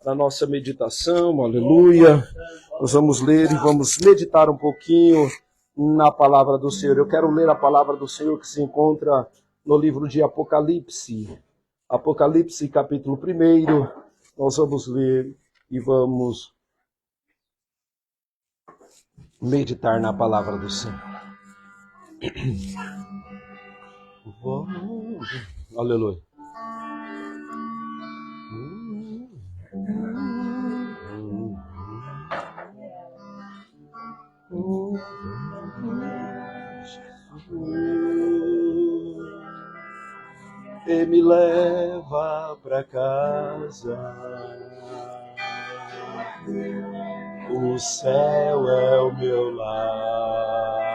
para a nossa meditação, aleluia. Nós vamos ler e vamos meditar um pouquinho na palavra do Senhor. Eu quero ler a palavra do Senhor que se encontra no livro de Apocalipse. Apocalipse, capítulo 1. Nós vamos ler e vamos meditar na palavra do Senhor. Aleluia. E me leva para casa. O céu é o meu lar.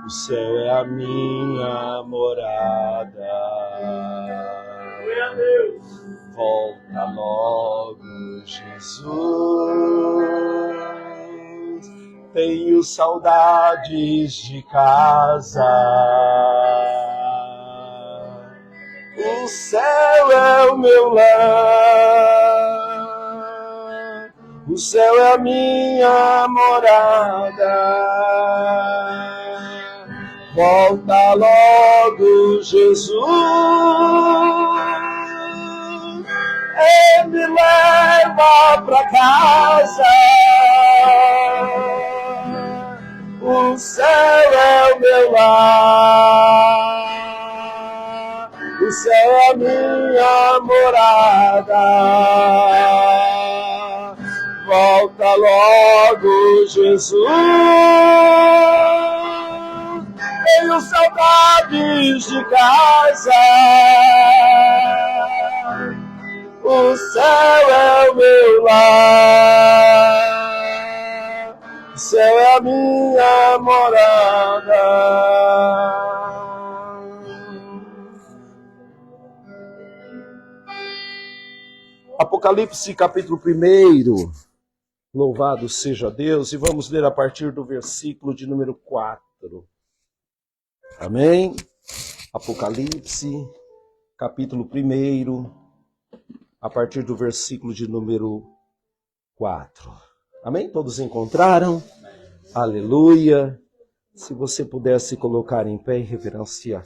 O céu é a minha morada. Volta logo, Jesus. Tenho saudades de casa. O céu é o meu lar. O céu é a minha morada. Volta logo, Jesus, e me leva para casa. O céu é o meu lar. O céu é a minha morada. Volta logo, Jesus. Tenho saudades de casa. O céu é o meu lar. O céu é a minha morada. Apocalipse, capítulo 1. Louvado seja Deus. E vamos ler a partir do versículo de número 4. Amém? Apocalipse, capítulo 1, a partir do versículo de número 4. Amém? Todos encontraram? Amém. Aleluia. Se você pudesse colocar em pé em reverência,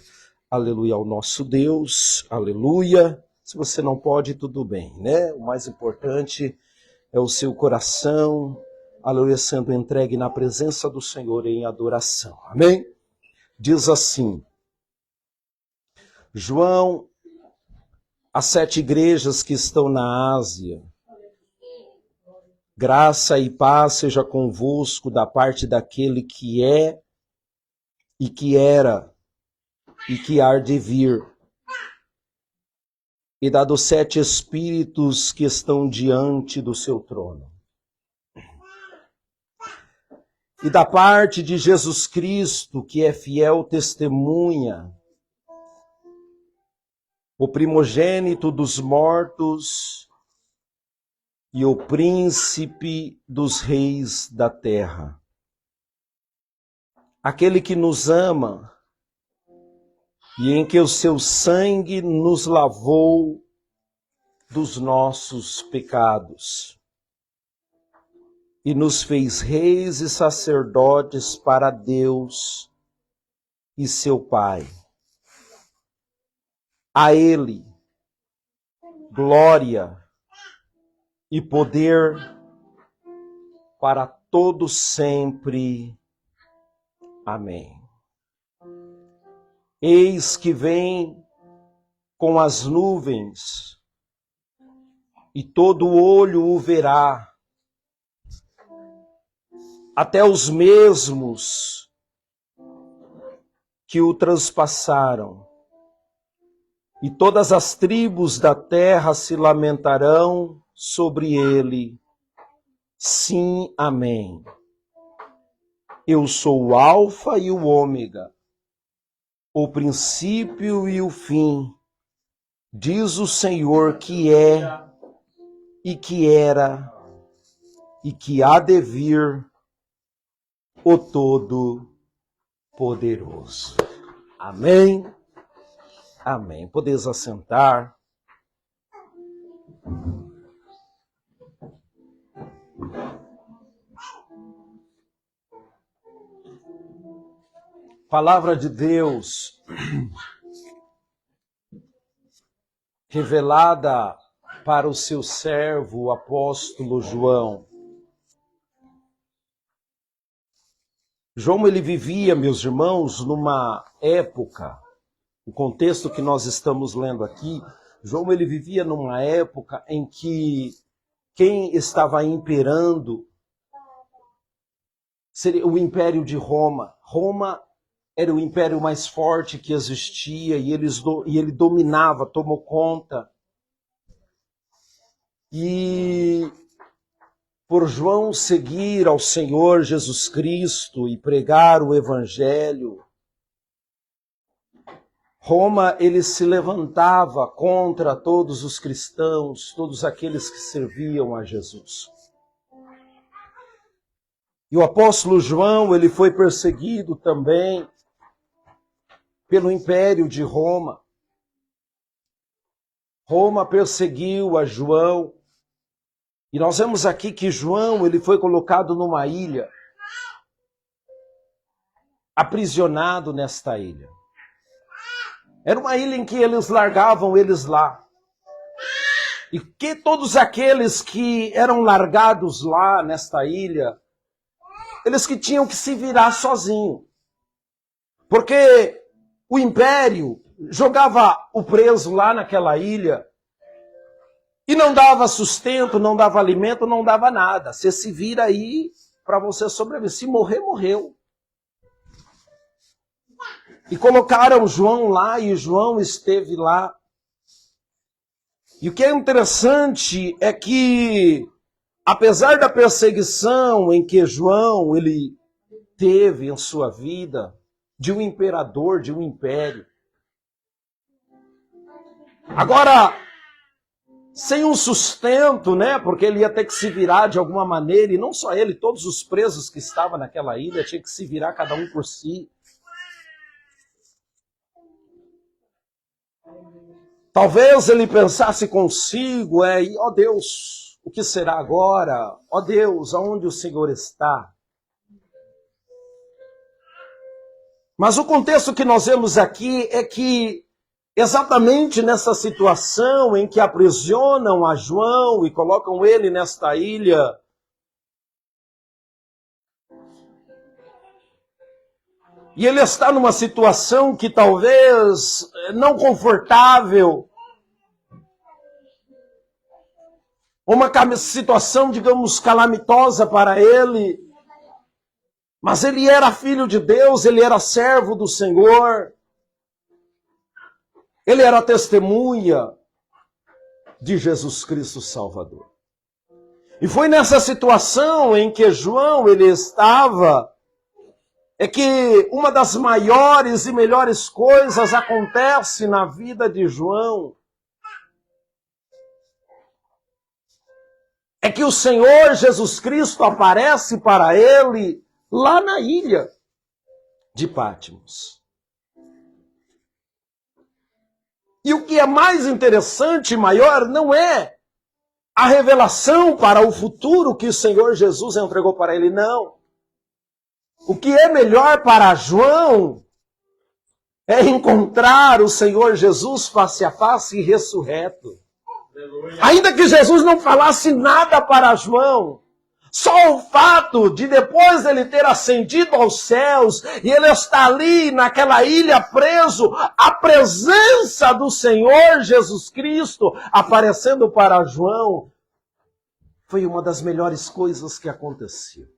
aleluia, ao nosso Deus, aleluia. Se você não pode, tudo bem, né? O mais importante é o seu coração, aleluia, sendo entregue na presença do Senhor em adoração. Amém? Diz assim, João, as 7 igrejas que estão na Ásia, graça e paz seja convosco da parte daquele que é, e que era, e que há de vir, e da dos 7 espíritos que estão diante do seu trono. E da parte de Jesus Cristo, que é fiel testemunha, o primogênito dos mortos e o príncipe dos reis da terra. Aquele que nos ama e em que o seu sangue nos lavou dos nossos pecados e nos fez reis e sacerdotes para Deus e seu Pai. A Ele glória e poder para todos sempre. Amém. Eis que vem com as nuvens, e todo olho o verá, até os mesmos que o transpassaram. E todas as tribos da terra se lamentarão sobre ele. Sim, amém. Eu sou o Alfa e o Ômega, o princípio e o fim, diz o Senhor que é, e que era, e que há de vir, o Todo-Poderoso. Amém. Amém. Podeis assentar. Palavra de Deus revelada para o seu servo, o apóstolo João. João, ele vivia, meus irmãos, numa época, o contexto que nós estamos lendo aqui, João, ele vivia numa época em que quem estava imperando seria o Império de Roma. Roma era o império mais forte que existia e ele dominava, tomou conta. E por João seguir ao Senhor Jesus Cristo e pregar o Evangelho, Roma, ele se levantava contra todos os cristãos, todos aqueles que serviam a Jesus. E o apóstolo João, ele foi perseguido também pelo Império de Roma. Roma perseguiu a João. E nós vemos aqui que João, ele foi colocado numa ilha, aprisionado nesta ilha. Era uma ilha em que eles largavam eles lá. E que todos aqueles que eram largados lá nesta ilha, eles que tinham que se virar sozinhos. Porque o império jogava o preso lá naquela ilha e não dava sustento, não dava alimento, não dava nada. Você se vira aí para você sobreviver. Se morrer, morreu. E colocaram João lá e João esteve lá. E o que é interessante é que, apesar da perseguição em que João ele teve em sua vida, de um imperador, de um império. Agora, sem um sustento, né? Porque ele ia ter que se virar de alguma maneira, e não só ele, todos os presos que estavam naquela ilha tinham que se virar cada um por si. Talvez ele pensasse consigo, ó Deus, o que será agora? Ó Deus, aonde o Senhor está? Mas o contexto que nós vemos aqui é que, exatamente nessa situação em que aprisionam a João e colocam ele nesta ilha, e ele está numa situação que talvez não confortável, uma situação, digamos, calamitosa para ele, mas ele era filho de Deus, ele era servo do Senhor, ele era testemunha de Jesus Cristo Salvador. E foi nessa situação em que João ele estava, é que uma das maiores e melhores coisas acontece na vida de João. É que o Senhor Jesus Cristo aparece para ele lá na ilha de Patmos. E o que é mais interessante e maior não é a revelação para o futuro que o Senhor Jesus entregou para ele, não. O que é melhor para João é encontrar o Senhor Jesus face a face e ressurreto. Aleluia. Ainda que Jesus não falasse nada para João, só o fato de depois ele ter ascendido aos céus e ele estar ali naquela ilha preso, a presença do Senhor Jesus Cristo aparecendo para João, foi uma das melhores coisas que aconteceu.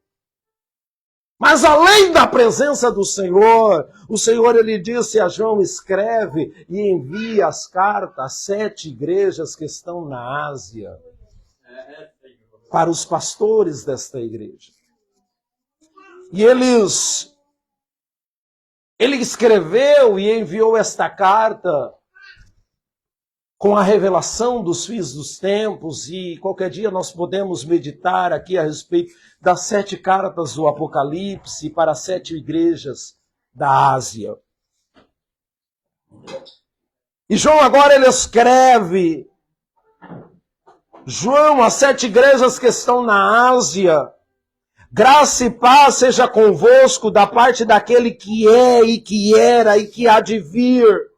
Mas além da presença do Senhor, o Senhor ele disse a João, escreve e envia as cartas às 7 igrejas que estão na Ásia, para os pastores desta igreja. E ele escreveu e enviou esta carta com a revelação dos fins dos tempos, e qualquer dia nós podemos meditar aqui a respeito das 7 cartas do Apocalipse para as 7 igrejas da Ásia. E João agora ele escreve João, as 7 igrejas que estão na Ásia, graça e paz seja convosco da parte daquele que é e que era e que há de vir.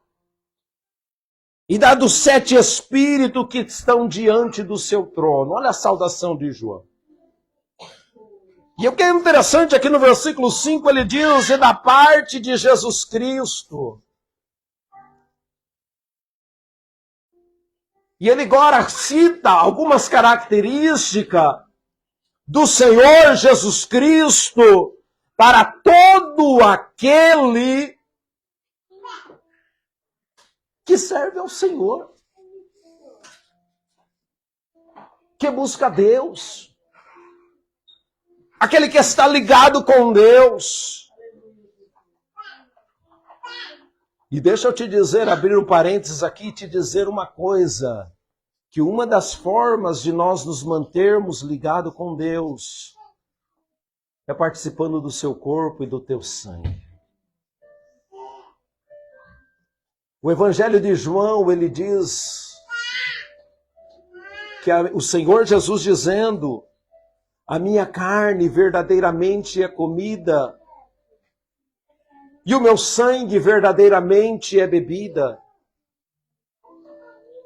E da dos 7 espíritos que estão diante do seu trono. Olha a saudação de João. E o que é interessante aqui no versículo 5, ele diz, é da parte de Jesus Cristo. E ele agora cita algumas características do Senhor Jesus Cristo para todo aquele que serve ao Senhor, que busca Deus, aquele que está ligado com Deus. E deixa eu te dizer, abrir um parênteses aqui e te dizer uma coisa, que uma das formas de nós nos mantermos ligados com Deus é participando do seu corpo e do teu sangue. O Evangelho de João, ele diz que o Senhor Jesus dizendo, a minha carne verdadeiramente é comida e o meu sangue verdadeiramente é bebida.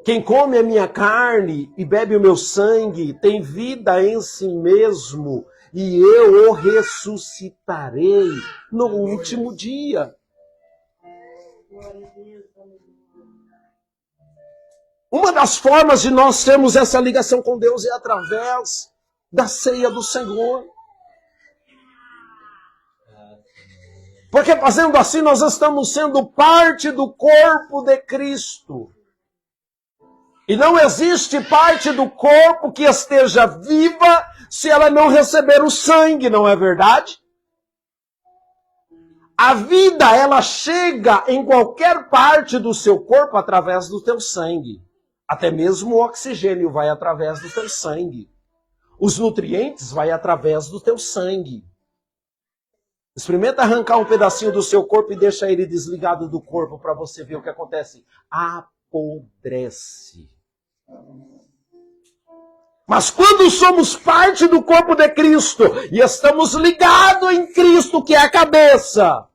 Quem come a minha carne e bebe o meu sangue tem vida em si mesmo e eu o ressuscitarei no último dia. Uma das formas de nós termos essa ligação com Deus é através da ceia do Senhor. Porque fazendo assim nós estamos sendo parte do corpo de Cristo. E não existe parte do corpo que esteja viva se ela não receber o sangue, não é verdade? A vida, ela chega em qualquer parte do seu corpo através do teu sangue. Até mesmo o oxigênio vai através do teu sangue. Os nutrientes vai através do teu sangue. Experimenta arrancar um pedacinho do seu corpo e deixa ele desligado do corpo para você ver o que acontece. Apodrece. Mas quando somos parte do corpo de Cristo e estamos ligados em Cristo, que é a cabeça,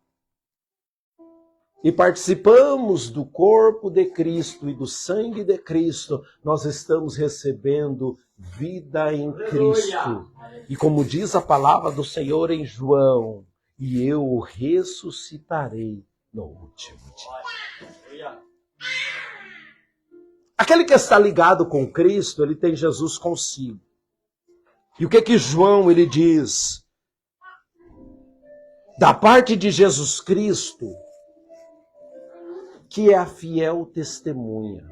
e participamos do corpo de Cristo e do sangue de Cristo, nós estamos recebendo vida em Cristo. E como diz a palavra do Senhor em João, e eu o ressuscitarei no último dia. Aquele que está ligado com Cristo, ele tem Jesus consigo. E o que João ele diz? Da parte de Jesus Cristo, que é a fiel testemunha.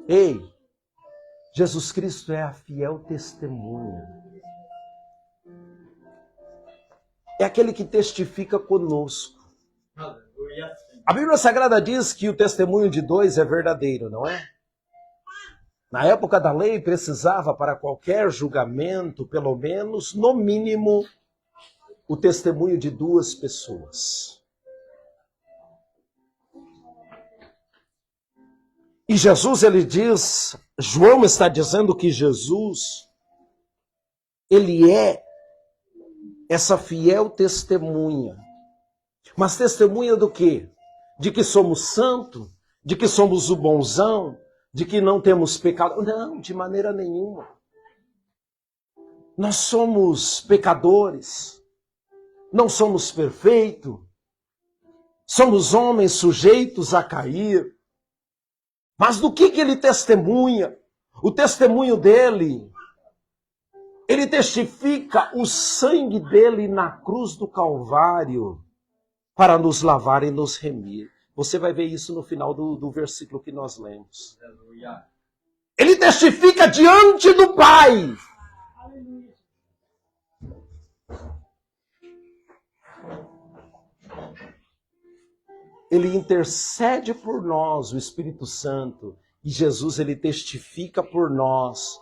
Ei, Jesus Cristo é a fiel testemunha. É aquele que testifica conosco. A Bíblia Sagrada diz que o testemunho de 2 é verdadeiro, não é? Na época da lei, precisava para qualquer julgamento, pelo menos, no mínimo, o testemunho de 2 pessoas. E Jesus, ele diz, João está dizendo que Jesus, ele é essa fiel testemunha. Mas testemunha do quê? De que somos santos? De que somos o bonzão? De que não temos pecado? Não, de maneira nenhuma. Nós somos pecadores. Não somos perfeitos. Somos homens sujeitos a cair. Mas do que ele testemunha? O testemunho dele, ele testifica o sangue dele na cruz do Calvário para nos lavar e nos remir. Você vai ver isso no final do versículo que nós lemos. Ele testifica diante do Pai. Ele intercede por nós, o Espírito Santo, e Jesus ele testifica por nós,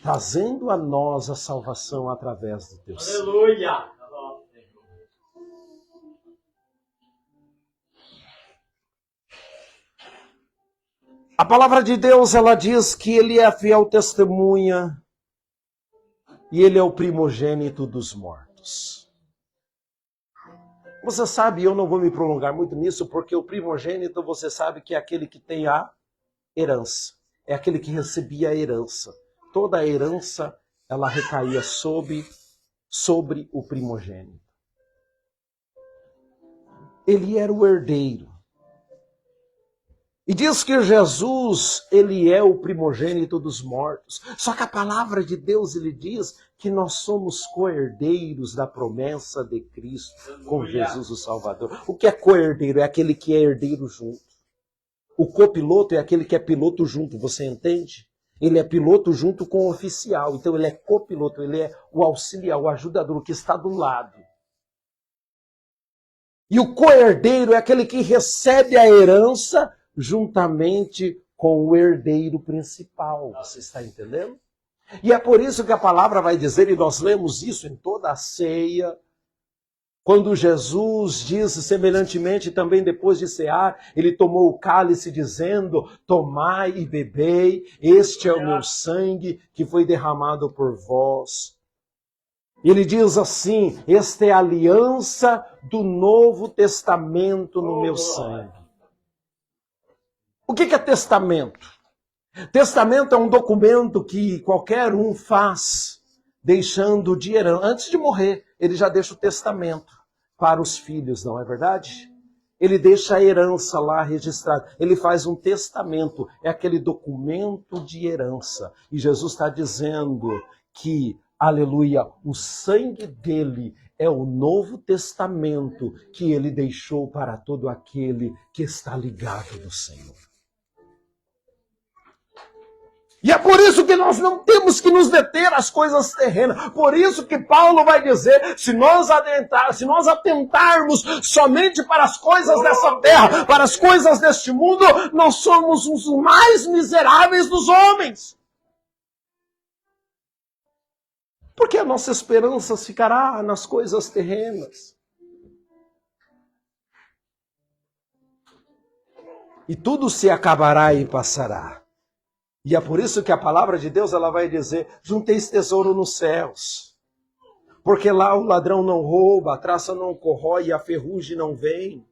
trazendo a nós a salvação através do teu sangue. Aleluia! A palavra de Deus, ela diz que ele é a fiel testemunha e ele é o primogênito dos mortos. Você sabe, eu não vou me prolongar muito nisso, porque o primogênito, você sabe que é aquele que tem a herança. É aquele que recebia a herança. Toda a herança, ela recaía sobre o primogênito. Ele era o herdeiro. E diz que Jesus, ele é o primogênito dos mortos. Só que a palavra de Deus, ele diz que nós somos co-herdeiros da promessa de Cristo com Jesus o Salvador. O que é co-herdeiro? É aquele que é herdeiro junto. O copiloto é aquele que é piloto junto, você entende? Ele é piloto junto com o oficial. Então ele é copiloto, ele é o auxiliar, o ajudador, o que está do lado. E o co-herdeiro é aquele que recebe a herança juntamente com o herdeiro principal. Você está entendendo? E é por isso que a palavra vai dizer, e nós lemos isso em toda a ceia, quando Jesus disse semelhantemente também depois de cear, ele tomou o cálice dizendo, tomai e bebei, este é o meu sangue que foi derramado por vós. Ele diz assim, esta é a aliança do Novo Testamento no meu sangue. O que é testamento? Testamento é um documento que qualquer um faz, deixando de herança. Antes de morrer, ele já deixa o testamento para os filhos, não é verdade? Ele deixa a herança lá registrada. Ele faz um testamento, é aquele documento de herança. E Jesus está dizendo que, aleluia, o sangue dele é o Novo Testamento que ele deixou para todo aquele que está ligado no Senhor. E é por isso que nós não temos que nos deter às coisas terrenas. Por isso que Paulo vai dizer, se nós atentarmos somente para as coisas dessa terra, para as coisas deste mundo, nós somos os mais miseráveis dos homens. Porque a nossa esperança ficará nas coisas terrenas. E tudo se acabará e passará. E é por isso que a palavra de Deus ela vai dizer, junteis tesouro nos céus. Porque lá o ladrão não rouba, a traça não corrói, a ferrugem não vem.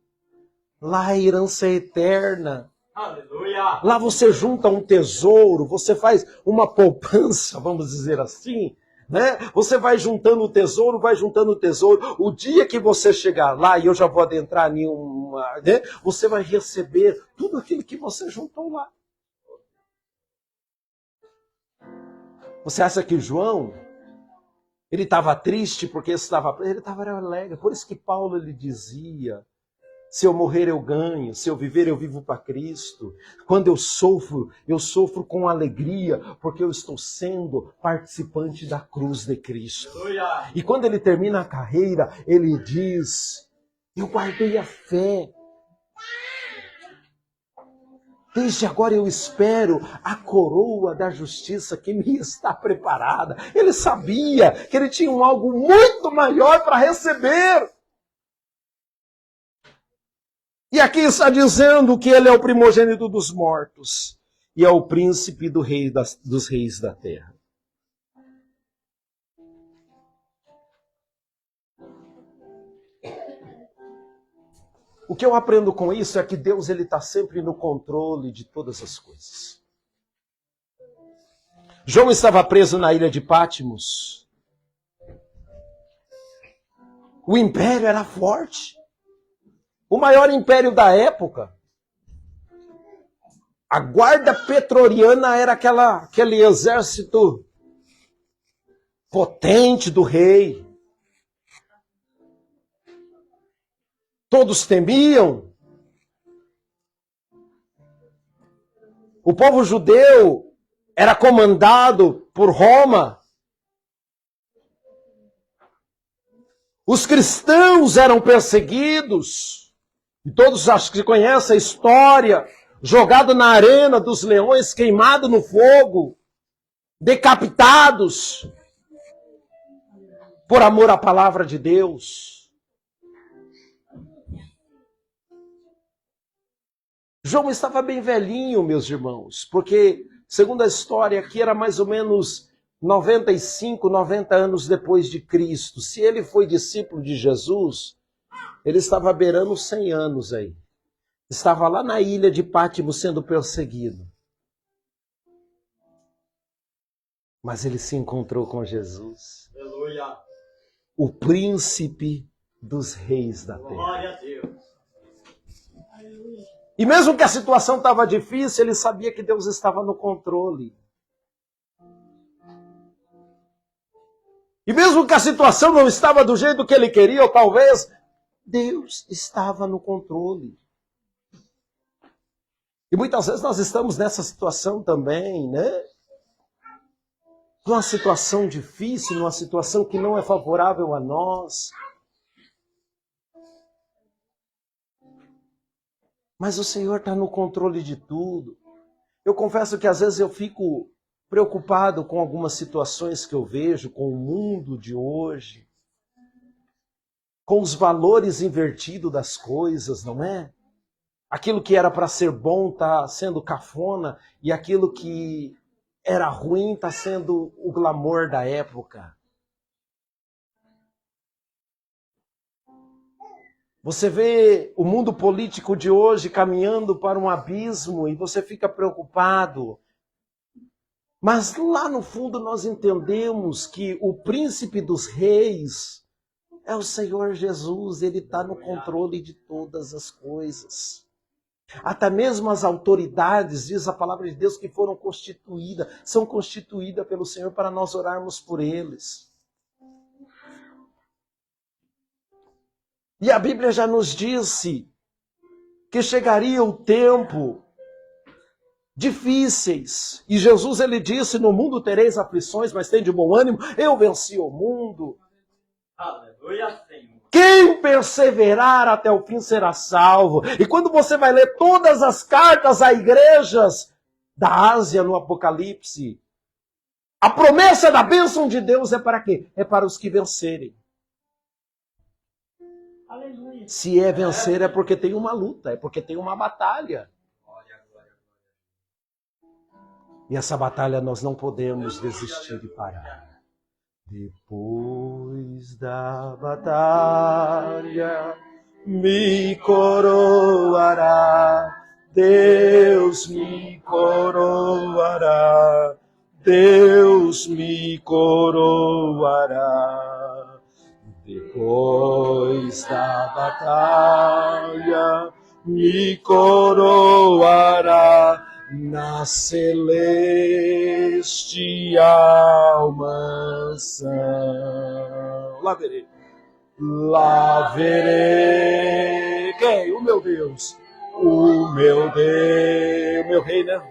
Lá a herança é eterna. Aleluia! Lá você junta um tesouro, você faz uma poupança, vamos dizer assim. Né? Você vai juntando o tesouro, vai juntando o tesouro. O dia que você chegar lá, e eu já vou adentrar em uma, né? Você vai receber tudo aquilo que você juntou lá. Você acha que João, ele estava triste porque ele estava alegre? Por isso que Paulo ele dizia, se eu morrer eu ganho, se eu viver eu vivo para Cristo. Quando eu sofro com alegria, porque eu estou sendo participante da cruz de Cristo. E quando ele termina a carreira, ele diz, eu guardei a fé. Desde agora eu espero a coroa da justiça que me está preparada. Ele sabia que ele tinha algo muito maior para receber. E aqui está dizendo que ele é o primogênito dos mortos e é o príncipe dos reis da terra. O que eu aprendo com isso é que Deus ele está sempre no controle de todas as coisas. João estava preso na ilha de Patmos. O império era forte. O maior império da época. A guarda pretoriana era aquele exército potente do rei. Todos temiam. O povo judeu era comandado por Roma. Os cristãos eram perseguidos. E todos acho que conhecem a história. Jogado na arena dos leões, queimado no fogo. Decapitados. Por amor à palavra de Deus. João estava bem velhinho, meus irmãos, porque, segundo a história aqui, era mais ou menos 95, 90 anos depois de Cristo. Se ele foi discípulo de Jesus, ele estava beirando 100 anos aí. Estava lá na ilha de Pátimo sendo perseguido. Mas ele se encontrou com Jesus. Aleluia. O príncipe dos reis da terra. Glória a Deus. E mesmo que a situação estava difícil, ele sabia que Deus estava no controle. E mesmo que a situação não estava do jeito que ele queria, ou talvez, Deus estava no controle. E muitas vezes nós estamos nessa situação também, né? Numa situação difícil, numa situação que não é favorável a nós. Mas o Senhor está no controle de tudo. Eu confesso que às vezes eu fico preocupado com algumas situações que eu vejo, com o mundo de hoje, com os valores invertidos das coisas, não é? Aquilo que era para ser bom está sendo cafona, e aquilo que era ruim está sendo o glamour da época. Você vê o mundo político de hoje caminhando para um abismo e você fica preocupado. Mas lá no fundo nós entendemos que o príncipe dos reis é o Senhor Jesus. Ele está no controle de todas as coisas. Até mesmo as autoridades, diz a palavra de Deus, que foram constituídas, são constituídas pelo Senhor para nós orarmos por eles. E a Bíblia já nos disse que chegaria o tempo difíceis. E Jesus, ele disse, no mundo tereis aflições, mas tem de bom ânimo, eu venci o mundo. Aleluia, Senhor. Quem perseverar até o fim será salvo. E quando você vai ler todas as cartas a igrejas da Ásia no Apocalipse, a promessa da bênção de Deus é para quê? É para os que vencerem. Aleluia. Se é vencer é porque tem uma luta, é porque tem uma batalha. E essa batalha nós não podemos desistir de parar. Depois da batalha me coroará, Deus me coroará, Deus me coroará. Depois da batalha me coroará na celestial mansão. Lá verei. Lá verei. Quem? O meu Deus. O meu Deus. Meu rei, né?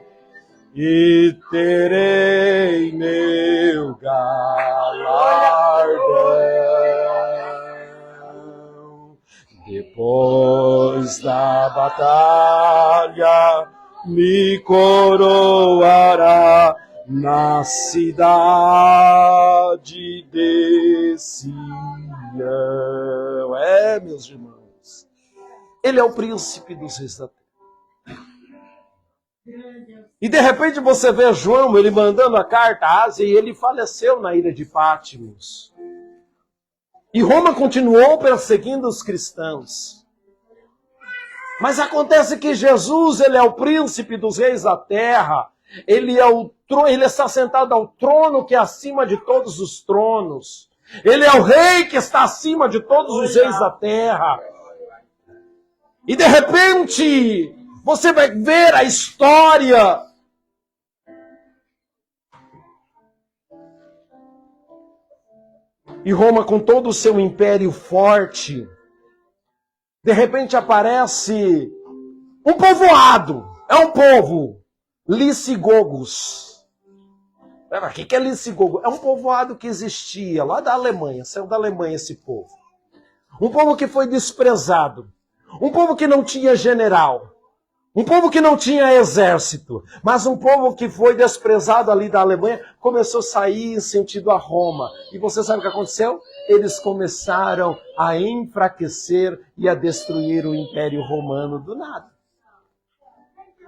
E terei meu galardão. Depois da batalha me coroará na cidade de Sião. É, meus irmãos, ele é o príncipe dos reis da terra. E de repente você vê João, ele mandando a carta à Ásia, e ele faleceu na ilha de Pátimos. E Roma continuou perseguindo os cristãos. Mas acontece que Jesus, ele é o príncipe dos reis da terra. Ele está sentado ao trono que é acima de todos os tronos. Ele é o rei que está acima de todos os reis da terra. E de repente, você vai ver a história. E Roma, com todo o seu império forte, de repente aparece um povoado. É um povo. Licigogos. O que é Licigogos? É um povoado que existia lá da Alemanha. Saiu da Alemanha esse povo. Um povo que foi desprezado. Um povo que não tinha general. Um povo que não tinha exército. Mas um povo que foi desprezado ali da Alemanha começou a sair em sentido a Roma. E você sabe o que aconteceu? Eles começaram a enfraquecer e a destruir o Império Romano do nada.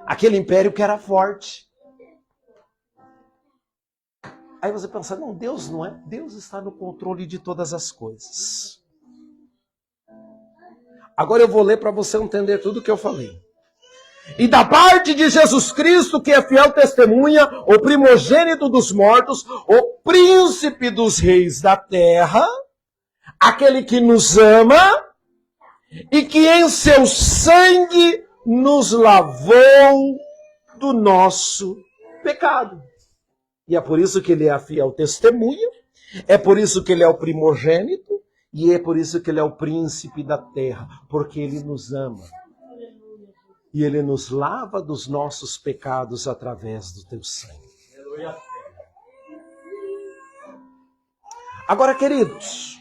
Aquele império que era forte. Aí você pensa, não, Deus não é. Deus está no controle de todas as coisas. Agora eu vou ler para você entender tudo o que eu falei. E da parte de Jesus Cristo, que é fiel testemunha, o primogênito dos mortos, o príncipe dos reis da terra, aquele que nos ama e que em seu sangue nos lavou do nosso pecado. E é por isso que ele é a fiel testemunha, é por isso que ele é o primogênito, e é por isso que ele é o príncipe da terra, porque ele nos ama. E ele nos lava dos nossos pecados através do teu sangue. Agora, queridos,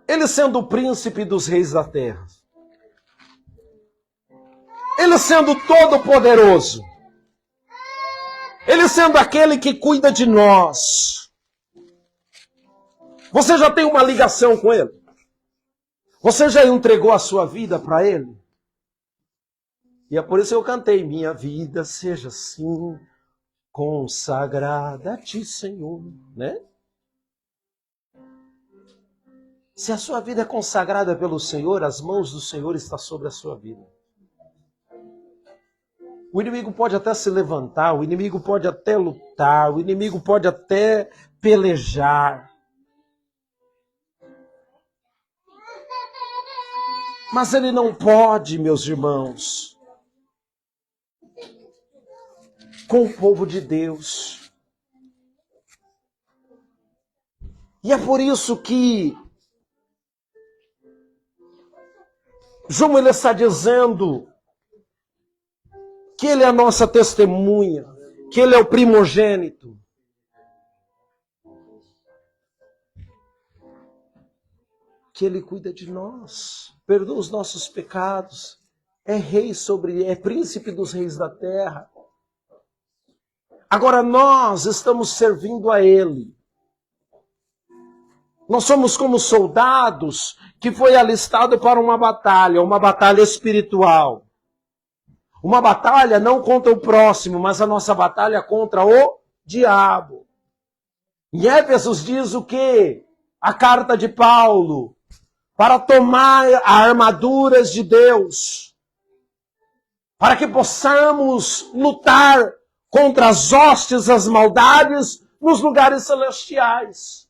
ele sendo o príncipe dos reis da terra, ele sendo todo-poderoso, ele sendo aquele que cuida de nós, você já tem uma ligação com ele? Você já entregou a sua vida para ele? E é por isso que eu cantei, minha vida seja assim, consagrada a ti, Senhor, né? Se a sua vida é consagrada pelo Senhor, as mãos do Senhor estão sobre a sua vida. O inimigo pode até se levantar, o inimigo pode até lutar, o inimigo pode até pelejar. Mas ele não pode, meus irmãos, com o povo de Deus. E é por isso que João ele está dizendo que ele é a nossa testemunha, que ele é o primogênito. Que ele cuida de nós, perdoa os nossos pecados, é rei é príncipe dos reis da terra. Agora nós estamos servindo a ele. Nós somos como soldados que foi alistado para uma batalha espiritual. Uma batalha não contra o próximo, mas a nossa batalha contra o diabo. Em Éfesos diz o quê? A carta de Paulo, para tomar as armaduras de Deus, para que possamos lutar contra as hostes, as maldades nos lugares celestiais.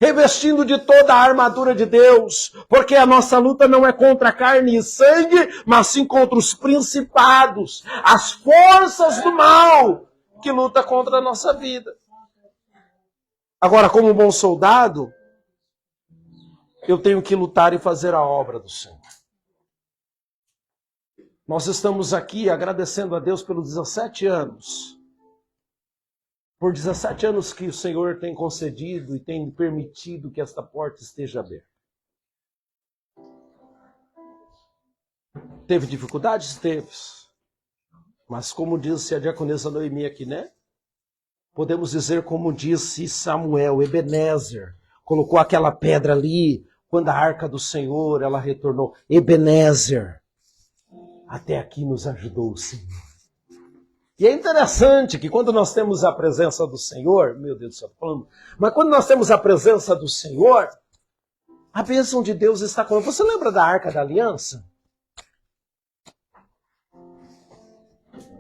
Revestindo de toda a armadura de Deus, porque a nossa luta não é contra carne e sangue, mas sim contra os principados, as forças do mal que lutam contra a nossa vida. Agora, como um bom soldado, eu tenho que lutar e fazer a obra do Senhor. Nós estamos aqui agradecendo a Deus pelos 17 anos. Por 17 anos que o Senhor tem concedido e tem permitido que esta porta esteja aberta. Teve dificuldades? Teve. Mas como disse a diaconisa Noemi aqui, né? Podemos dizer como disse Samuel, Ebenezer. Colocou aquela pedra ali, quando a arca do Senhor, ela retornou. Ebenezer. Até aqui nos ajudou o Senhor. E é interessante que quando nós temos a presença do Senhor, meu Deus do céu, falando, mas quando nós temos a presença do Senhor, a bênção de Deus está conosco. Você lembra da Arca da Aliança?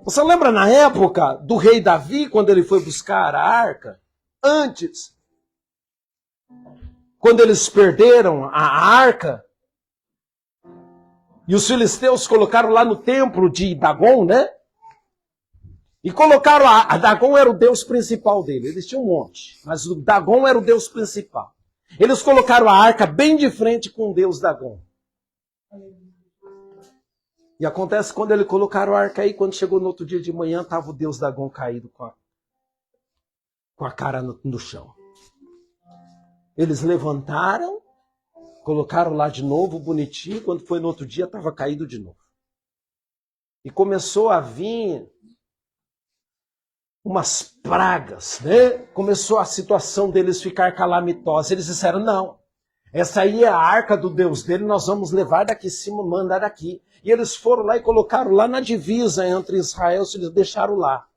Você lembra na época do rei Davi, quando ele foi buscar a arca? Antes, quando eles perderam a arca, e os filisteus colocaram lá no templo de Dagon, né? E colocaram a Dagon era o deus principal dele. Eles tinham um monte, mas o Dagon era o deus principal. Eles colocaram a arca bem de frente com o deus Dagon. E acontece quando eles colocaram a arca aí, quando chegou no outro dia de manhã, estava o deus Dagon caído com a cara no chão. Eles levantaram, colocaram lá de novo, bonitinho. Quando foi no outro dia, estava caído de novo. E começou a vir umas pragas, né? Começou a situação deles ficar calamitosa. Eles disseram, não, Essa aí é a arca do Deus dele, nós vamos levar daqui de cima, mandar daqui. E eles foram lá e colocaram lá na divisa entre Israel, eles deixaram lá.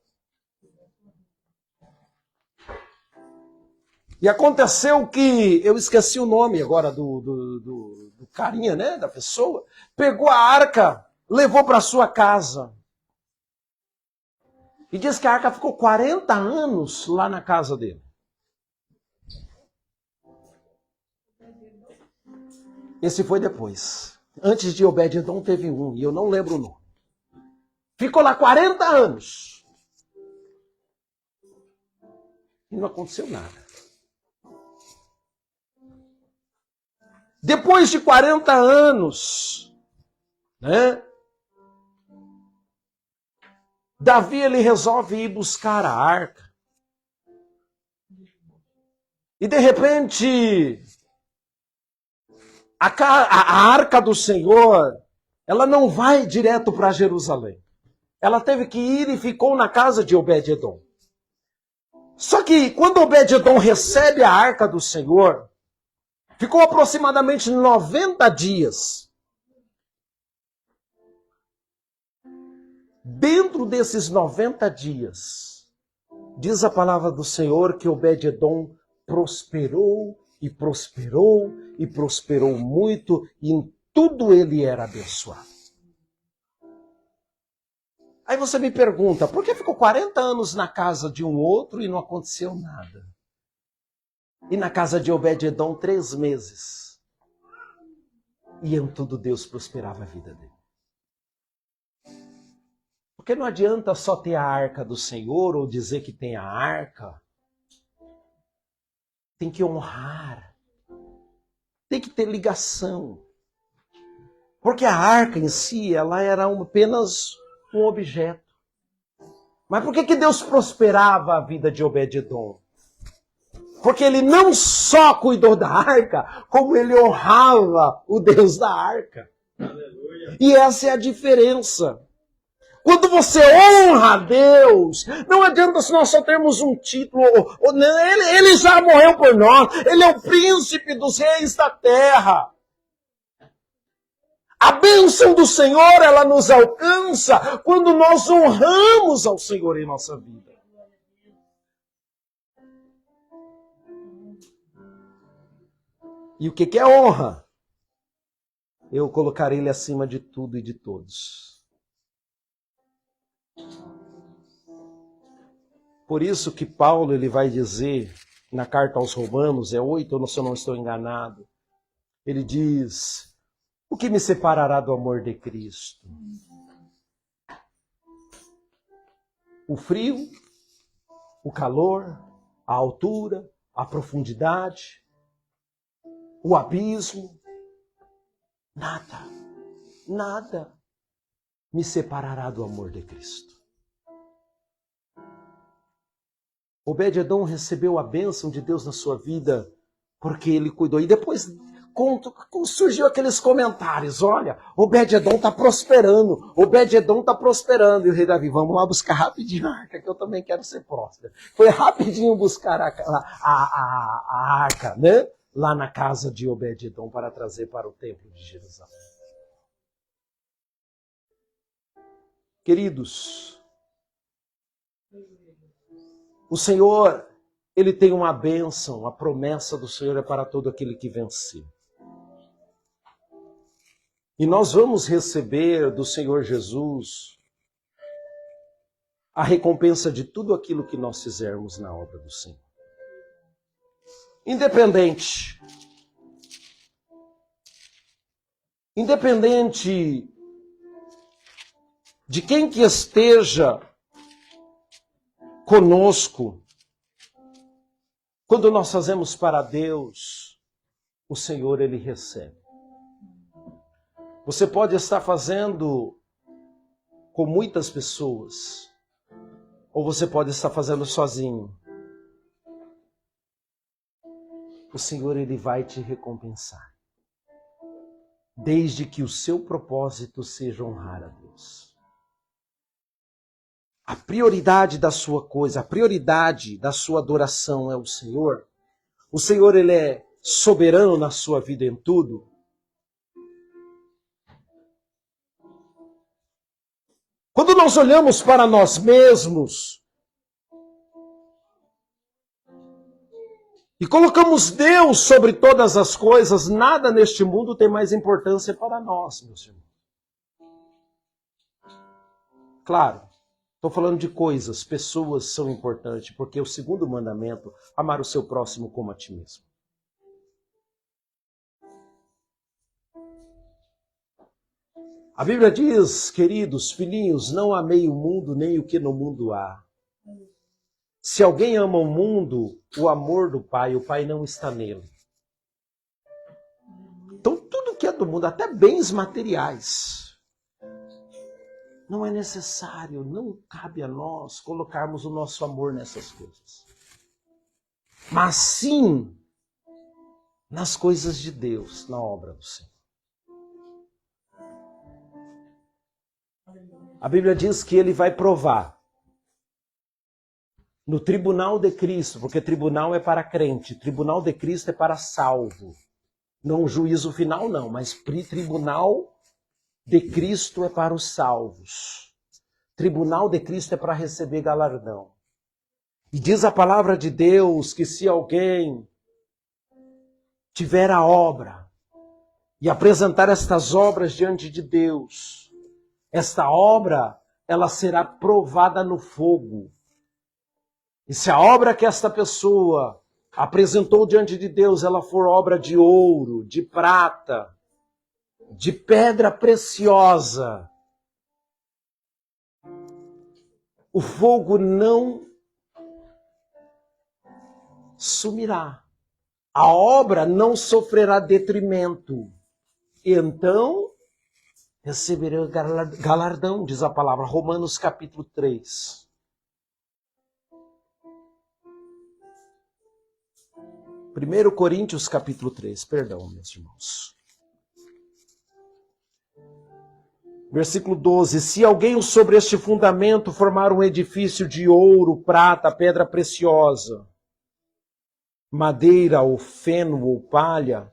E aconteceu que, eu esqueci o nome agora do carinha, né, da pessoa, pegou a arca, levou para sua casa. E diz que a arca ficou 40 anos lá na casa dele. Esse foi depois. Antes de Obed-edom teve um, e eu não lembro o nome. Ficou lá 40 anos. E não aconteceu nada. Depois de 40 anos, né? Davi ele resolve ir buscar a arca. E de repente, a arca do Senhor, ela não vai direto para Jerusalém. Ela teve que ir e ficou na casa de Obed-edom. Só que quando Obed-edom recebe a arca do Senhor, ficou aproximadamente 90 dias. Dentro desses 90 dias, diz a palavra do Senhor que Obed-edom prosperou e prosperou e prosperou muito, e em tudo ele era abençoado. Aí você me pergunta, por que ficou 40 anos na casa de um outro e não aconteceu nada? E na casa de Obed-edom 3 meses. E em tudo Deus prosperava a vida dele. Porque não adianta só ter a arca do Senhor ou dizer que tem a arca. Tem que honrar. Tem que ter ligação. Porque a arca em si, ela era apenas um objeto. Mas por que Deus prosperava a vida de Obed-edom? Porque ele não só cuidou da arca, como ele honrava o Deus da arca. Aleluia. E essa é a diferença. Quando você honra a Deus, não adianta se nós só termos um título. Ele já morreu por nós. Ele é o príncipe dos reis da terra. A bênção do Senhor, ela nos alcança quando nós honramos ao Senhor em nossa vida. E o que é honra? Eu colocarei ele acima de tudo e de todos. Por isso que Paulo ele vai dizer na carta aos Romanos, 8, se eu não estou enganado, ele diz: o que me separará do amor de Cristo? O frio, o calor, a altura, a profundidade, o abismo? Nada me separará do amor de Cristo. Obed-edom recebeu a bênção de Deus na sua vida porque ele cuidou. E depois surgiu aqueles comentários: olha, Obed-edom está prosperando, Obed-edom está prosperando. E o rei Davi: vamos lá buscar rapidinho a arca, que eu também quero ser próspero. Foi rapidinho buscar a arca, né? Lá na casa de Obed-edom para trazer para o templo de Jerusalém. Queridos, o Senhor, Ele tem uma bênção, a promessa do Senhor é para todo aquele que vencer. E nós vamos receber do Senhor Jesus a recompensa de tudo aquilo que nós fizermos na obra do Senhor. Independente de quem que esteja conosco, quando nós fazemos para Deus, o Senhor Ele recebe. Você pode estar fazendo com muitas pessoas, ou você pode estar fazendo sozinho. O Senhor Ele vai te recompensar, desde que o seu propósito seja honrar a Deus. A prioridade da sua coisa, a prioridade da sua adoração é o Senhor. O Senhor, Ele é soberano na sua vida em tudo? Quando nós olhamos para nós mesmos e colocamos Deus sobre todas as coisas, nada neste mundo tem mais importância para nós, meus irmãos. Claro, estou falando de coisas, pessoas são importantes, porque o segundo mandamento, amar o seu próximo como a ti mesmo. A Bíblia diz, queridos filhinhos, não amei o mundo nem o que no mundo há. Se alguém ama o mundo, o amor do Pai, o Pai não está nele. Então tudo que é do mundo, até bens materiais, não é necessário, não cabe a nós colocarmos o nosso amor nessas coisas. Mas sim nas coisas de Deus, na obra do Senhor. A Bíblia diz que ele vai provar no tribunal de Cristo, porque tribunal é para crente, tribunal de Cristo é para salvo. Não o juízo final não, mas tribunal de Cristo é para os salvos. Tribunal de Cristo é para receber galardão. E diz a palavra de Deus que se alguém tiver a obra e apresentar estas obras diante de Deus, esta obra, ela será provada no fogo. E se a obra que esta pessoa apresentou diante de Deus, ela for obra de ouro, de prata, de pedra preciosa, o fogo não sumirá. A obra não sofrerá detrimento. E então receberá galardão, diz a palavra, Romanos capítulo 3. Primeiro Coríntios capítulo 3, perdão, meus irmãos. Versículo 12. Se alguém sobre este fundamento formar um edifício de ouro, prata, pedra preciosa, madeira ou feno ou palha,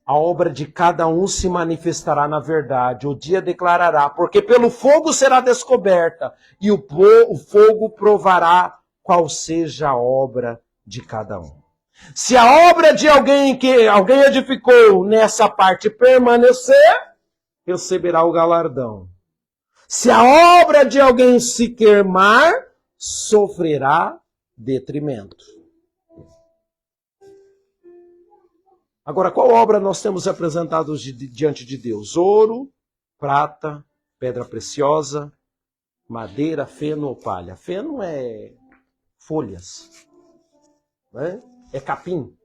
a obra de cada um se manifestará na verdade. O dia declarará, porque pelo fogo será descoberta, e o fogo provará qual seja a obra de cada um. Se a obra de alguém que alguém edificou nessa parte permanecer, receberá o galardão. Se a obra de alguém se queimar, sofrerá detrimento. Agora, qual obra nós temos apresentado diante de Deus? Ouro, prata, pedra preciosa, madeira, feno ou palha. Feno é folhas, né? É capim.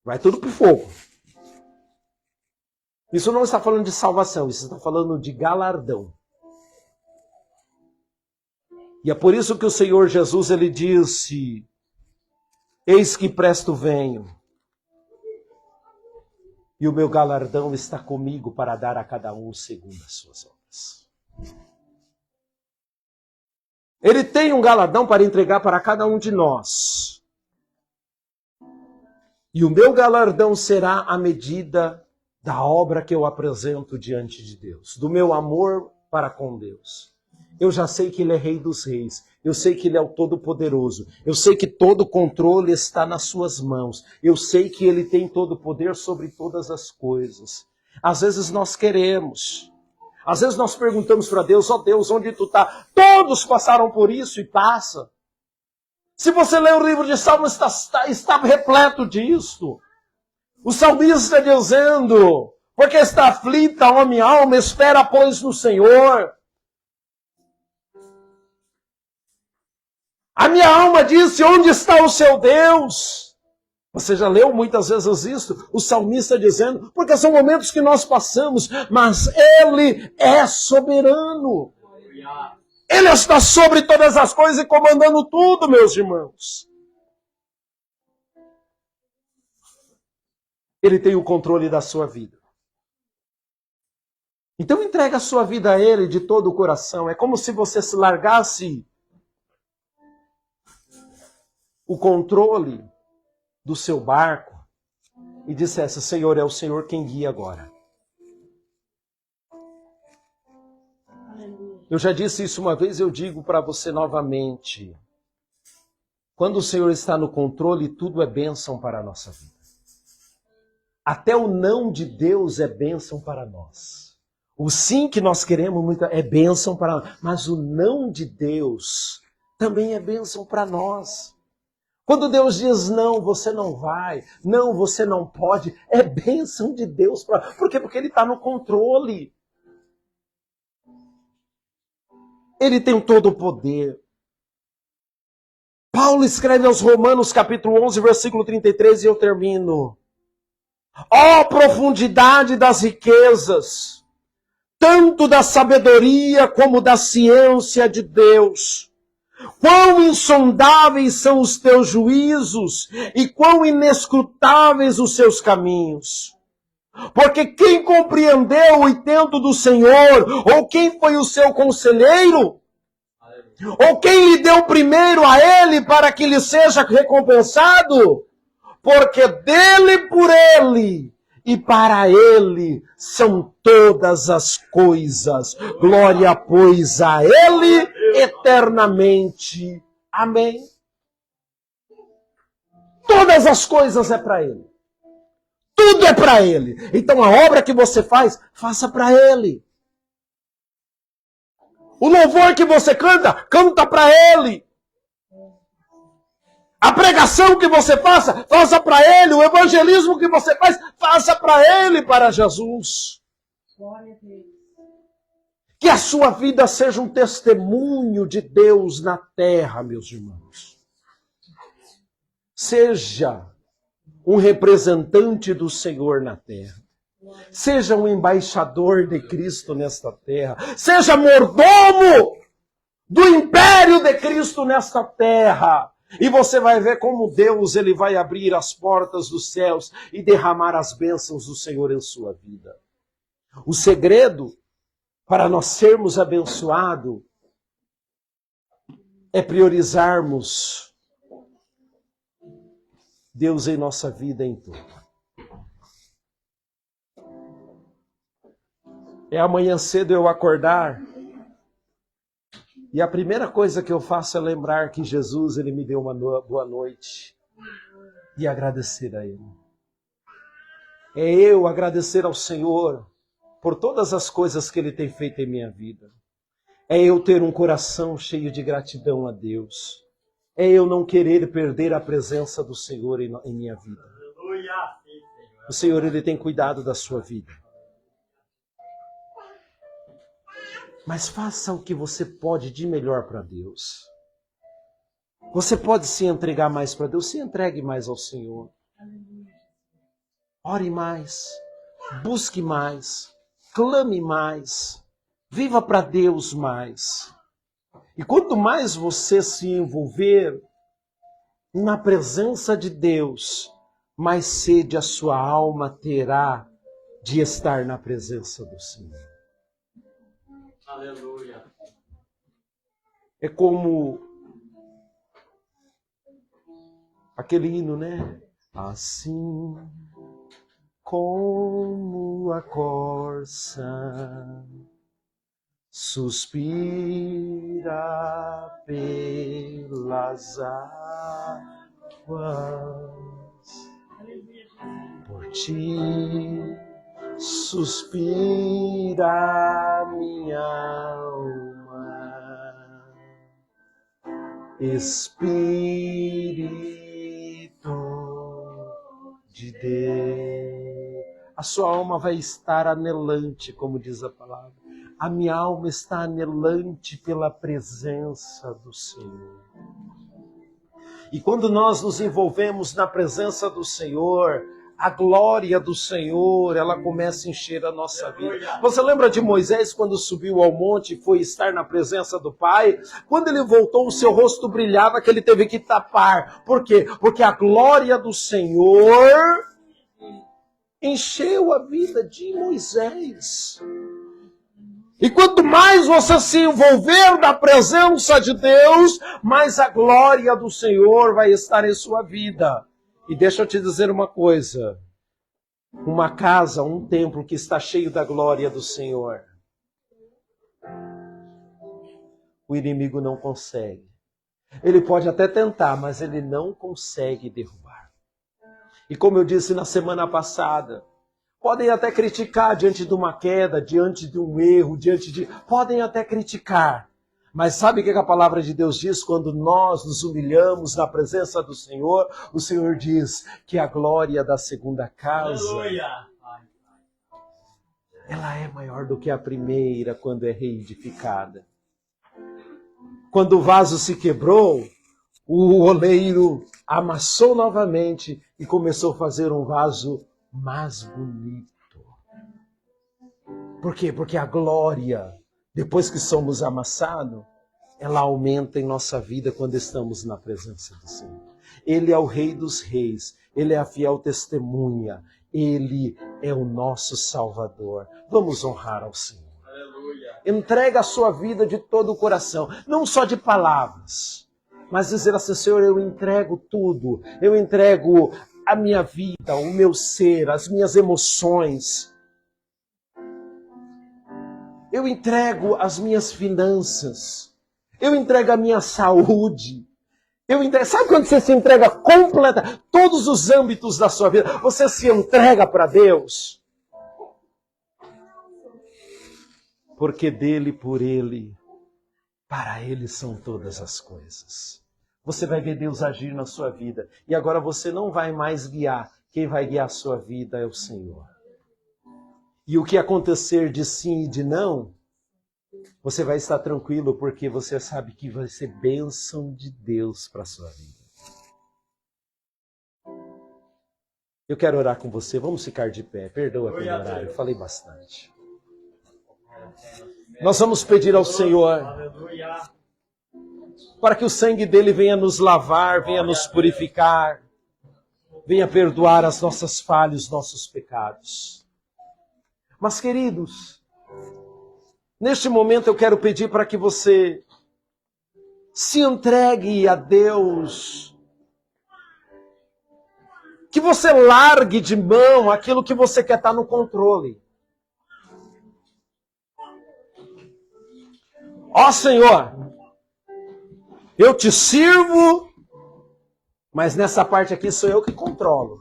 Vai tudo para o fogo. Isso não está falando de salvação, isso está falando de galardão. E é por isso que o Senhor Jesus, ele disse, eis que presto venho, e o meu galardão está comigo para dar a cada um segundo as suas obras. Ele tem um galardão para entregar para cada um de nós. E o meu galardão será a medida da obra que eu apresento diante de Deus, do meu amor para com Deus. Eu já sei que Ele é Rei dos Reis. Eu sei que Ele é o Todo-Poderoso. Eu sei que todo o controle está nas suas mãos. Eu sei que Ele tem todo o poder sobre todas as coisas. Às vezes nós queremos. Às vezes nós perguntamos para Deus, ó Deus, onde tu está? Todos passaram por isso e passa. Se você ler o livro de Salmos, está repleto disso. O salmista dizendo, porque está aflita a minha alma, espera, pois, no Senhor. A minha alma disse, onde está o seu Deus? Você já leu muitas vezes isso? O salmista dizendo, porque são momentos que nós passamos, mas Ele é soberano. Ele está sobre todas as coisas e comandando tudo, meus irmãos. Ele tem o controle da sua vida. Então entrega a sua vida a Ele de todo o coração. É como se você se largasse o controle do seu barco e dissesse: Senhor, é o Senhor quem guia agora. Eu já disse isso uma vez, eu digo para você novamente. Quando o Senhor está no controle, tudo é bênção para a nossa vida. Até o não de Deus é bênção para nós. O sim que nós queremos muito é bênção para nós. Mas o não de Deus também é bênção para nós. Quando Deus diz não, você não vai. Não, você não pode. É bênção de Deus. Por quê? Porque Ele está no controle. Ele tem todo o poder. Paulo escreve aos Romanos, capítulo 11, versículo 33, e eu termino. Ó profundidade das riquezas, tanto da sabedoria como da ciência de Deus. Quão insondáveis são os teus juízos e quão inescrutáveis os seus caminhos. Porque quem compreendeu o intento do Senhor, ou quem foi o seu conselheiro, ou quem lhe deu primeiro a ele para que lhe seja recompensado? Porque dele, por ele e para ele são todas as coisas. Glória, pois, a ele eternamente. Amém. Todas as coisas é para ele. Tudo é para ele. Então a obra que você faz, faça para ele. O louvor que você canta, canta para ele. A pregação que você faça, faça para ele. O evangelismo que você faz, faça para ele, para Jesus. Que a sua vida seja um testemunho de Deus na terra, meus irmãos. Seja um representante do Senhor na terra. Seja um embaixador de Cristo nesta terra. Seja mordomo do império de Cristo nesta terra. E você vai ver como Deus ele vai abrir as portas dos céus e derramar as bênçãos do Senhor em sua vida. O segredo para nós sermos abençoados é priorizarmos Deus em nossa vida em tudo. É amanhã cedo eu acordar e a primeira coisa que eu faço é lembrar que Jesus ele me deu uma boa noite e agradecer a Ele. É eu agradecer ao Senhor por todas as coisas que Ele tem feito em minha vida. É eu ter um coração cheio de gratidão a Deus. É eu não querer perder a presença do Senhor em minha vida. O Senhor ele tem cuidado da sua vida. Mas faça o que você pode de melhor para Deus. Você pode se entregar mais para Deus, se entregue mais ao Senhor. Ore mais, busque mais, clame mais, viva para Deus mais. E quanto mais você se envolver na presença de Deus, mais sede a sua alma terá de estar na presença do Senhor. Aleluia. É como aquele hino, né? Assim como a corça suspira pelas águas, por ti suspira minha alma, Espírito de Deus. A sua alma vai estar anelante, como diz a palavra. A minha alma está anelante pela presença do Senhor. E quando nós nos envolvemos na presença do Senhor, a glória do Senhor, ela começa a encher a nossa vida. Você lembra de Moisés quando subiu ao monte e foi estar na presença do Pai? Quando ele voltou, o seu rosto brilhava que ele teve que tapar. Por quê? Porque a glória do Senhor encheu a vida de Moisés. E quanto mais você se envolver na presença de Deus, mais a glória do Senhor vai estar em sua vida. E deixa eu te dizer uma coisa. Uma casa, um templo que está cheio da glória do Senhor, o inimigo não consegue. Ele pode até tentar, mas ele não consegue derrubar. E como eu disse na semana passada, podem até criticar diante de uma queda, diante de um erro, podem até criticar. Mas sabe o que a palavra de Deus diz? Quando nós nos humilhamos na presença do Senhor, o Senhor diz que a glória da segunda casa, ela é maior do que a primeira quando é reedificada. Quando o vaso se quebrou, o oleiro amassou novamente e começou a fazer um vaso mais bonito. Por quê? Porque a glória, depois que somos amassados, ela aumenta em nossa vida quando estamos na presença do Senhor. Ele é o Rei dos Reis, Ele é a fiel testemunha, Ele é o nosso Salvador. Vamos honrar ao Senhor. Entrega a sua vida de todo o coração, não só de palavras, mas dizer assim: Senhor, eu entrego tudo, eu entrego a minha vida, o meu ser, as minhas emoções, eu entrego as minhas finanças, eu entrego a minha saúde, sabe quando você se entrega completa, todos os âmbitos da sua vida, você se entrega para Deus? Porque dele, por ele, para ele são todas as coisas. Você vai ver Deus agir na sua vida. E agora você não vai mais guiar. Quem vai guiar a sua vida é o Senhor. E o que acontecer de sim e de não, você vai estar tranquilo, porque você sabe que vai ser bênção de Deus para a sua vida. Eu quero orar com você. Vamos ficar de pé. Perdoa pelo horário. Eu falei bastante. Nós vamos pedir ao Senhor para que o sangue dele venha nos lavar, venha nos purificar, venha perdoar as nossas falhas, os nossos pecados. Mas, queridos, neste momento eu quero pedir para que você se entregue a Deus, que você largue de mão aquilo que você quer estar no controle. Ó Senhor, eu te sirvo, mas nessa parte aqui sou eu que controlo.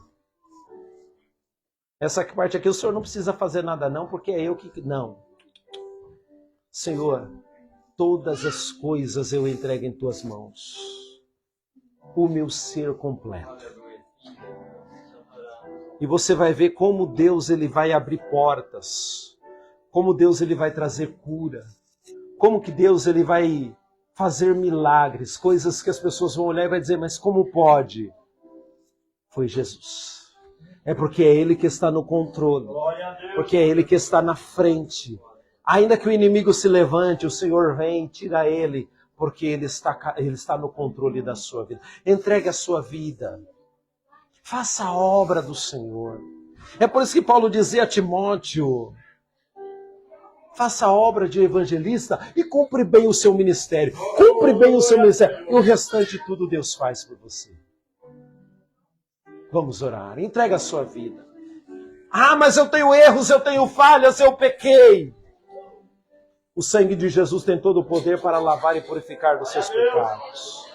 Essa parte aqui o Senhor não precisa fazer nada não, porque é eu que... Não. Senhor, todas as coisas eu entrego em tuas mãos. O meu ser completo. E você vai ver como Deus ele vai abrir portas. Como Deus ele vai trazer cura. Como que Deus ele vai fazer milagres, coisas que as pessoas vão olhar e vai dizer, mas como pode? Foi Jesus. É porque é Ele que está no controle. Porque é Ele que está na frente. Ainda que o inimigo se levante, o Senhor vem, tira ele, porque Ele está no controle da sua vida. Entregue a sua vida. Faça a obra do Senhor. É por isso que Paulo dizia a Timóteo, faça a obra de evangelista e cumpre bem o seu ministério. Cumpre bem o seu ministério. E o restante tudo Deus faz por você. Vamos orar. Entrega a sua vida. Ah, mas eu tenho erros, eu tenho falhas, eu pequei. O sangue de Jesus tem todo o poder para lavar e purificar dos seus pecados.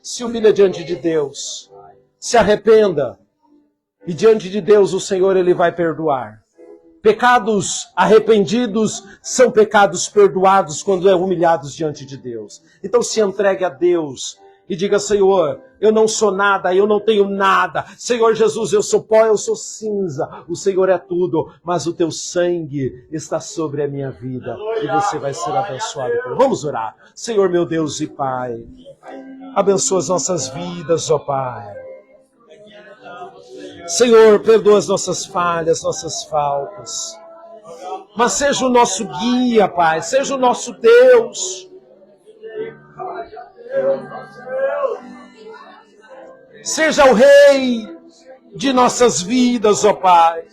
Se humilha diante de Deus. Se arrependa. E diante de Deus o Senhor ele vai perdoar. Pecados arrependidos são pecados perdoados quando é humilhados diante de Deus. Então se entregue a Deus e diga, Senhor, eu não sou nada, eu não tenho nada. Senhor Jesus, eu sou pó, eu sou cinza. O Senhor é tudo, mas o teu sangue está sobre a minha vida. E você vai ser abençoado. Vamos orar. Senhor, meu Deus e Pai, abençoa as nossas vidas, ó Pai. Senhor, perdoa as nossas falhas, nossas faltas. Mas seja o nosso guia, Pai. Seja o nosso Deus. Seja o Rei de nossas vidas, ó Pai.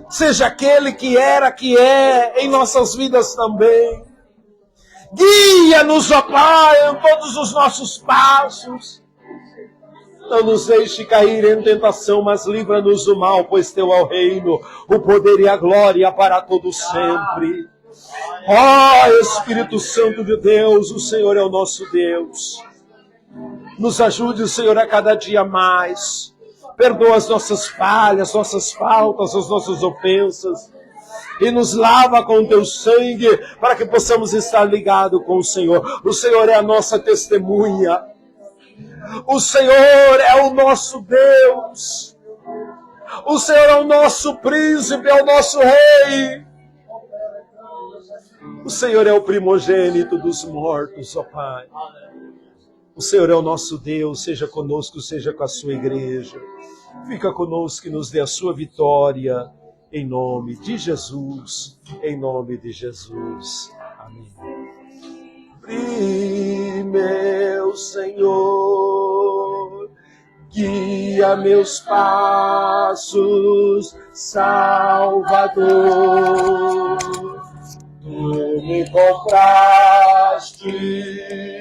Seja aquele que era, que é em nossas vidas também. Guia-nos, ó Pai, em todos os nossos passos. Não nos deixe cair em tentação, mas livra-nos do mal, pois teu é o reino, o poder e a glória para todo sempre. Ó Espírito Santo de Deus, o Senhor é o nosso Deus. Nos ajude, Senhor, a cada dia mais. Perdoa as nossas falhas, nossas faltas, as nossas ofensas. E nos lava com teu sangue, para que possamos estar ligados com o Senhor. O Senhor é a nossa testemunha. O Senhor é o nosso Deus. O Senhor é o nosso príncipe, é o nosso rei. O Senhor é o primogênito dos mortos, ó Pai. O Senhor é o nosso Deus, seja conosco, seja com a sua igreja. Fica conosco e nos dê a sua vitória, em nome de Jesus, em nome de Jesus. Amém. Meu Senhor, guia meus passos, Salvador. Tu me compraste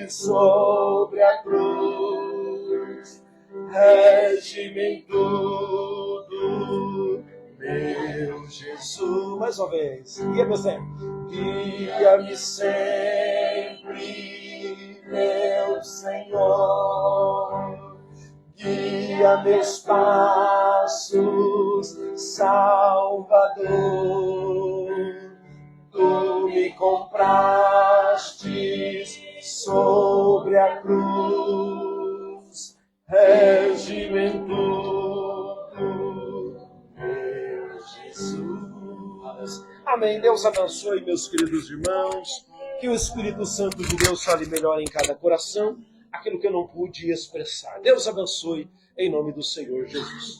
sobre a cruz, rege-me em tudo, meu Jesus. Mais uma vez, guia-me sempre. Guia-me sempre, meu Senhor. Guia meus passos, Salvador. Tu me comprastes sobre a cruz, rege-me em tudo, meu Jesus. Amém. Deus abençoe, meus queridos irmãos. Que o Espírito Santo de Deus fale melhor em cada coração aquilo que eu não pude expressar. Deus abençoe, em nome do Senhor Jesus.